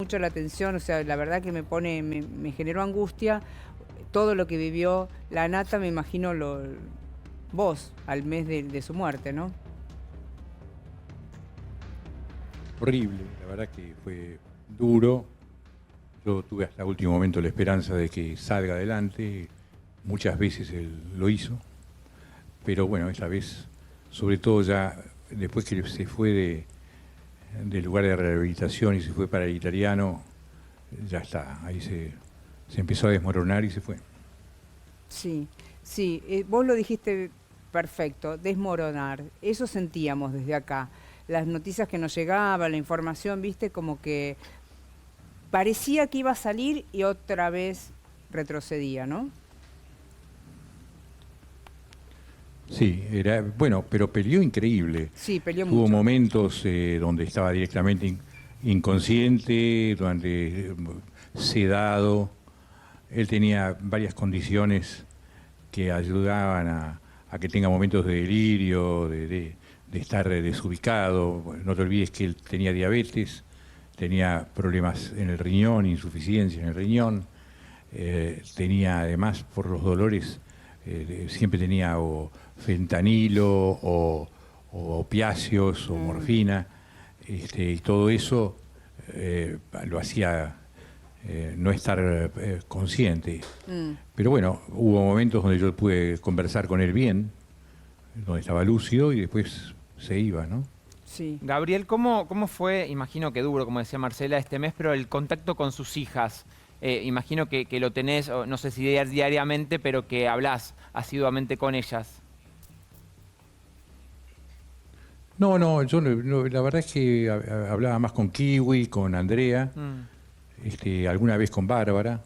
mucho la atención, o sea, la verdad que me generó angustia todo lo que vivió la Nata, me imagino vos, al mes de su muerte, ¿no? Horrible, la verdad que fue duro. Yo tuve hasta el último momento la esperanza de que salga adelante. Muchas veces él lo hizo, pero bueno, esta vez, sobre todo ya después que se fue del lugar de rehabilitación y se fue para el italiano, ya está, ahí se empezó a desmoronar y se fue. Sí, sí, vos lo dijiste perfecto, desmoronar, eso sentíamos desde acá. Las noticias que nos llegaban, la información, viste, como que parecía que iba a salir y otra vez retrocedía, ¿no? Sí, era bueno, pero peleó increíble. Sí, peleó Tuvo mucho. momentos donde estaba directamente inconsciente, donde sedado. Él tenía varias condiciones que ayudaban a que tenga momentos de delirio, de estar desubicado. Bueno, no te olvides que él tenía diabetes, tenía problemas en el riñón, insuficiencia en el riñón, tenía además por los dolores, siempre tenía o fentanilo o opiáceos o morfina, y todo eso lo hacía no estar consciente. Pero bueno, hubo momentos donde yo pude conversar con él bien, donde estaba lúcido y después se iba, ¿no? Sí. Gabriel, ¿cómo fue, imagino que duro, como decía Marcela, este mes, pero el contacto con sus hijas? Imagino que lo tenés, no sé si diariamente, pero que hablás asiduamente con ellas. No, no, yo la verdad es que hablaba más con Kiwi, con Andrea, Mm. alguna vez con Bárbara,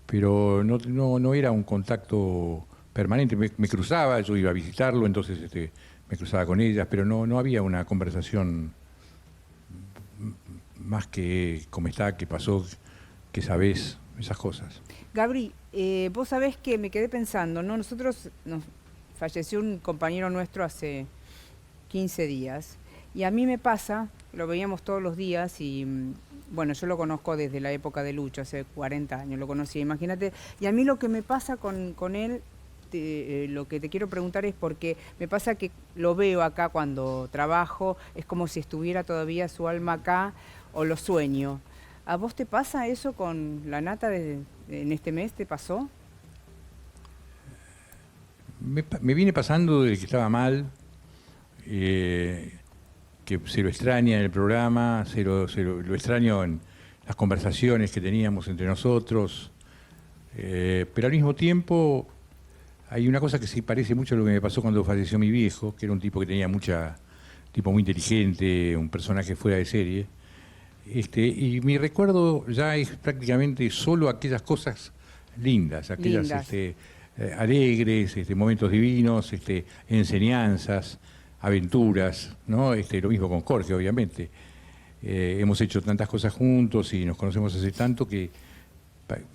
pero no era un contacto permanente. Me cruzaba, yo iba a visitarlo, entonces me cruzaba con ellas, pero no había una conversación más que cómo está, qué pasó, qué sabés, esas cosas. Gabri, vos sabés que me quedé pensando, ¿no? Nos falleció un compañero nuestro hace 15 días y a mí me pasa, lo veíamos todos los días y bueno, yo lo conozco desde la época de Lucho, hace 40 años lo conocí, imagínate, y a mí lo que me pasa con él, lo que te quiero preguntar es porque me pasa que lo veo acá cuando trabajo, es como si estuviera todavía su alma acá o lo sueño. ¿A vos te pasa eso con la Nata en este mes? ¿Te pasó? Me viene pasando de que estaba mal, que se lo extraña en el programa, lo extraño en las conversaciones que teníamos entre nosotros, pero al mismo tiempo hay una cosa que sí parece mucho a lo que me pasó cuando falleció mi viejo, que era un tipo que tenía tipo muy inteligente, un personaje fuera de serie. Y mi recuerdo ya es prácticamente solo aquellas cosas lindas, aquellas Lindas. alegres, momentos divinos, enseñanzas, aventuras, ¿no? Lo mismo con Jorge, obviamente. Hemos hecho tantas cosas juntos y nos conocemos hace tanto que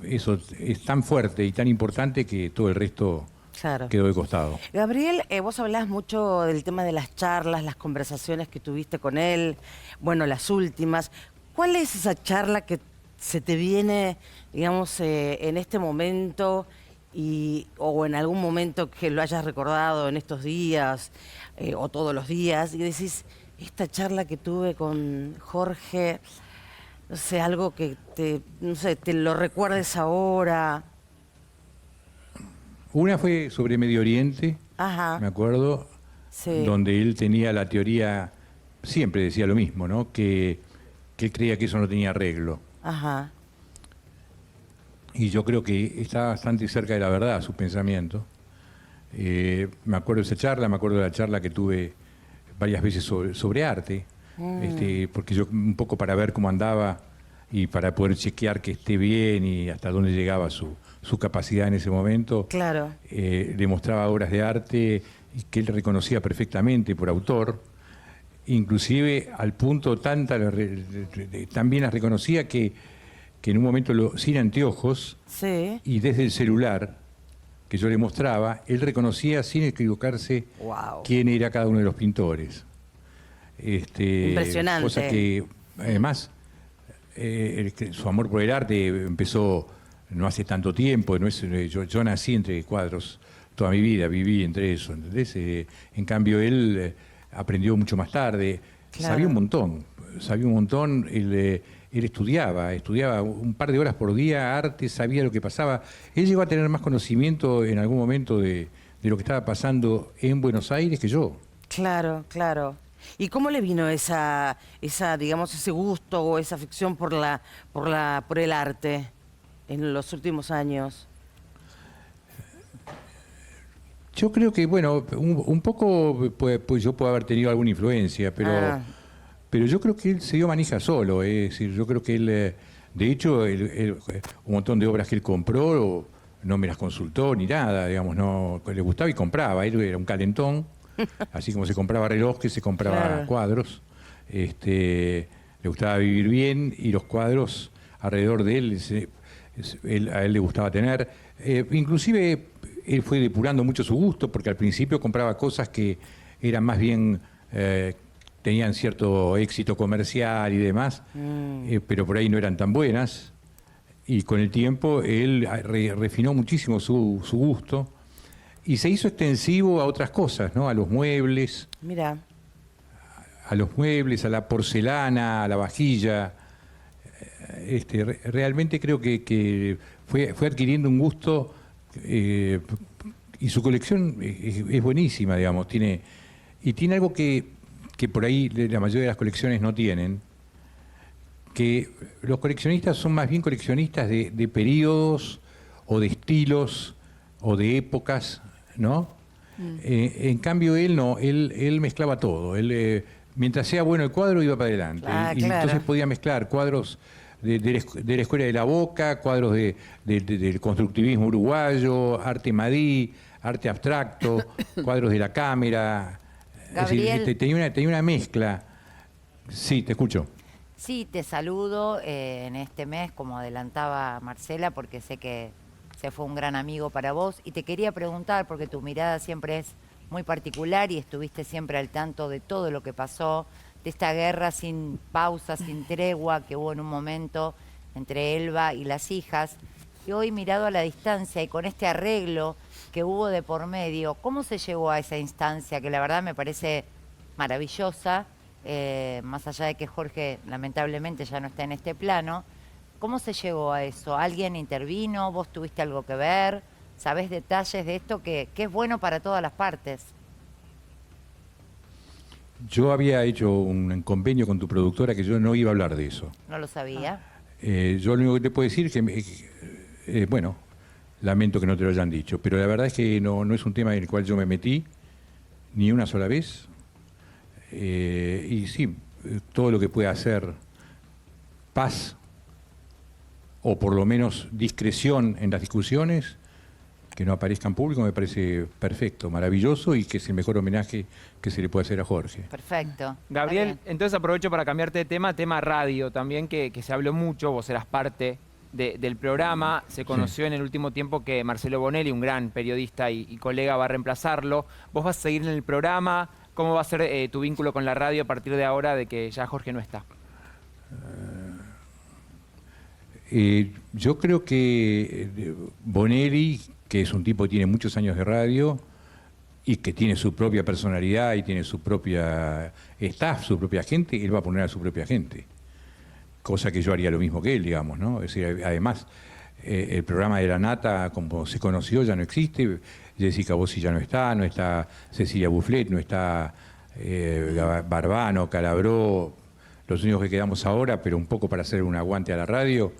eso es tan fuerte y tan importante que todo el resto Claro. quedó de costado. Gabriel, vos hablás mucho del tema de las charlas, las conversaciones que tuviste con él, bueno, las últimas. ¿Cuál es esa charla que se te viene, digamos, en este momento o en algún momento que lo hayas recordado en estos días o todos los días y decís, esta charla que tuve con Jorge, no sé, algo que no sé, te lo recuerdes ahora? Una fue sobre Medio Oriente, Ajá, me acuerdo, sí, donde él tenía la teoría, siempre decía lo mismo, ¿no? Que él creía que eso no tenía arreglo. ajá. Y yo creo que está bastante cerca de la verdad su pensamiento. Me acuerdo de esa charla, me acuerdo de la charla que tuve varias veces sobre arte, porque yo un poco para ver cómo andaba y para poder chequear que esté bien y hasta dónde llegaba su capacidad en ese momento, Claro. le mostraba obras de arte y que él reconocía perfectamente por autor, inclusive al punto también las reconocía que en un momento sin anteojos Sí. y desde el celular que yo le mostraba, él reconocía sin equivocarse Wow. quién era cada uno de los pintores. Cosa Impresionante. que además su amor por el arte empezó no hace tanto tiempo. No es, yo nací entre cuadros toda mi vida, viví entre eso, ¿entendés? En cambio, él aprendió mucho más tarde. Claro. Sabía un montón. Él estudiaba un par de horas por día arte, sabía lo que pasaba. Él llegó a tener más conocimiento en algún momento de lo que estaba pasando en Buenos Aires que yo. Claro, claro. ¿Y cómo le vino digamos, ese gusto o esa afición por el arte en los últimos años? Yo creo que, bueno, un poco pues yo puedo haber tenido alguna influencia, pero yo creo que él se dio manija solo. Es decir, yo creo que él, de hecho, un montón de obras que él compró no me las consultó ni nada, digamos, no le gustaba y compraba. Él era un calentón, así como se compraba relojes, se compraba Claro. cuadros. Le gustaba vivir bien y los cuadros alrededor de él, a él le gustaba tener. Inclusive él fue depurando mucho su gusto porque al principio compraba cosas que eran más bien, tenían cierto éxito comercial y demás, pero por ahí no eran tan buenas. Y con el tiempo él refinó muchísimo su gusto y se hizo extensivo a otras cosas, ¿no? A los muebles, Mira, a la porcelana, a la vajilla. Realmente creo que fue adquiriendo un gusto, y su colección es buenísima, digamos. Tiene algo que por ahí la mayoría de las colecciones no tienen, que los coleccionistas son más bien coleccionistas de periodos o de estilos o de épocas, ¿no? En cambio él no, él mezclaba todo. Él, mientras sea bueno el cuadro, iba para adelante. Y claro. entonces podía mezclar cuadros de la Escuela de la Boca, cuadros del constructivismo uruguayo, arte madí, arte abstracto, cuadros de la cámara. Gabriel. Es decir, tenía una mezcla. Sí, te escucho. Sí, te saludo en este mes, como adelantaba Marcela, porque sé que se fue un gran amigo para vos. Y te quería preguntar, porque tu mirada siempre es muy particular y estuviste siempre al tanto de todo lo que pasó, de esta guerra sin pausa, sin tregua que hubo en un momento entre Elba y las hijas. Y hoy, mirado a la distancia y con este arreglo que hubo de por medio, ¿cómo se llegó a esa instancia que la verdad me parece maravillosa? Más allá de que Jorge lamentablemente ya no está en este plano, ¿cómo se llegó a eso? ¿Alguien intervino? ¿Vos tuviste algo que ver? ¿Sabés detalles de esto que es bueno para todas las partes? Yo había hecho un convenio con tu productora que yo no iba a hablar de eso. No lo sabía. Yo lo único que te puedo decir es que, bueno, lamento que no te lo hayan dicho, pero la verdad es que no es un tema en el cual yo me metí ni una sola vez. Y sí, todo lo que pueda hacer paz o por lo menos discreción en las discusiones, que no aparezca en público, me parece perfecto, maravilloso y que es el mejor homenaje que se le puede hacer a Jorge. Perfecto. Gabriel, Está bien. entonces aprovecho para cambiarte de tema radio también, que se habló mucho, vos eras parte del programa, se conoció en el último tiempo que Marcelo Bonelli, un gran periodista y colega, va a reemplazarlo. ¿Vos vas a seguir en el programa? ¿Cómo va a ser tu vínculo con la radio a partir de ahora de que ya Jorge no está? Yo creo que Bonelli, que es un tipo que tiene muchos años de radio y que tiene su propia personalidad y tiene su propia staff, su propia gente, él va a poner a su propia gente. Cosa que yo haría lo mismo que él, digamos, ¿no? Es decir, además, el programa de La Nata, como se conoció, ya no existe. Jessica Bossi ya no está Cecilia Bufflet, no está Barbano, Calabró, los únicos que quedamos ahora, pero un poco para hacer un aguante a la radio,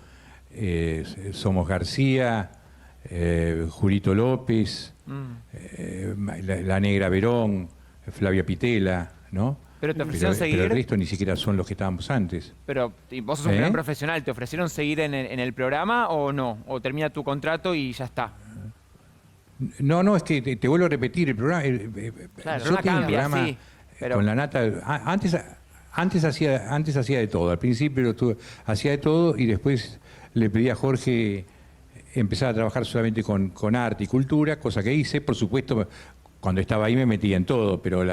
somos García, Julito López, la Negra Verón, Flavia Pitela, ¿no? Pero te ofrecieron seguir. Pero el resto ni siquiera son los que estábamos antes. Pero vos sos un gran profesional, ¿te ofrecieron seguir en el programa o no? ¿O termina tu contrato y ya está? No, es que te vuelvo a repetir, el programa... Claro, yo no tenía un cambia, programa sí, pero... con La Nata... Antes hacía de todo, al principio hacía de todo y después le pedí a Jorge empezar a trabajar solamente con arte y cultura, cosa que hice, por supuesto, cuando estaba ahí me metía en todo, pero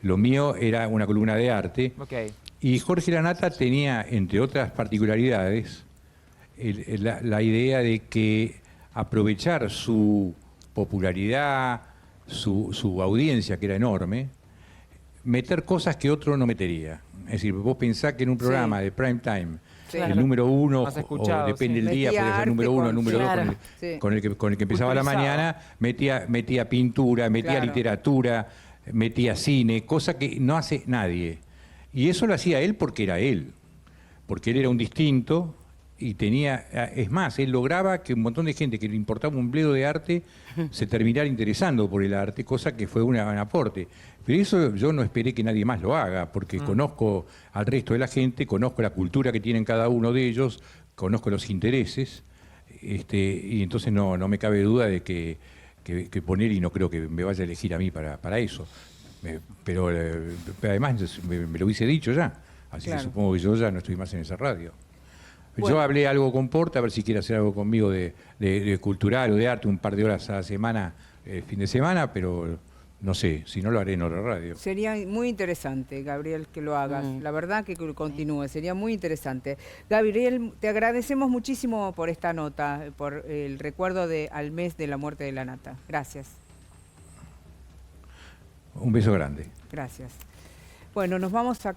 lo mío era una columna de arte. Ok. Y Jorge Lanata tenía, entre otras particularidades, la idea de que aprovechar su popularidad, su audiencia, que era enorme, meter cosas que otro no metería. Es decir, vos pensás que en un programa de prime time, Sí. el número uno, Más o escuchado, depende sí. del día, Metía puede ser el arte número uno, el con- número dos, Claro. Sí. con el que empezaba la Culturizaba. mañana, metía pintura, metía Claro. literatura, metía cine, cosa que no hace nadie. Y eso lo hacía él porque era él, porque él era un distinto y tenía, es más, él lograba que un montón de gente que le importaba un bledo de arte se terminara interesando por el arte, cosa que fue un aporte. Pero eso yo no esperé que nadie más lo haga, porque conozco al resto de la gente, conozco la cultura que tienen cada uno de ellos, conozco los intereses, y entonces no me cabe duda de que poner, y no creo que me vaya a elegir a mí para eso. Pero además me lo hubiese dicho ya, así Claro. que supongo que yo ya no estoy más en esa radio. Bueno. Yo hablé algo con Porta, a ver si quiere hacer algo conmigo de cultural o de arte, un par de horas a la semana, fin de semana, pero no sé, si no lo haré en otra radio. Sería muy interesante, Gabriel, que lo hagas. La verdad que continúe, sería muy interesante. Gabriel, te agradecemos muchísimo por esta nota, por el recuerdo al mes de la muerte de Lanata. Gracias, Un beso grande. gracias. Bueno, nos vamos a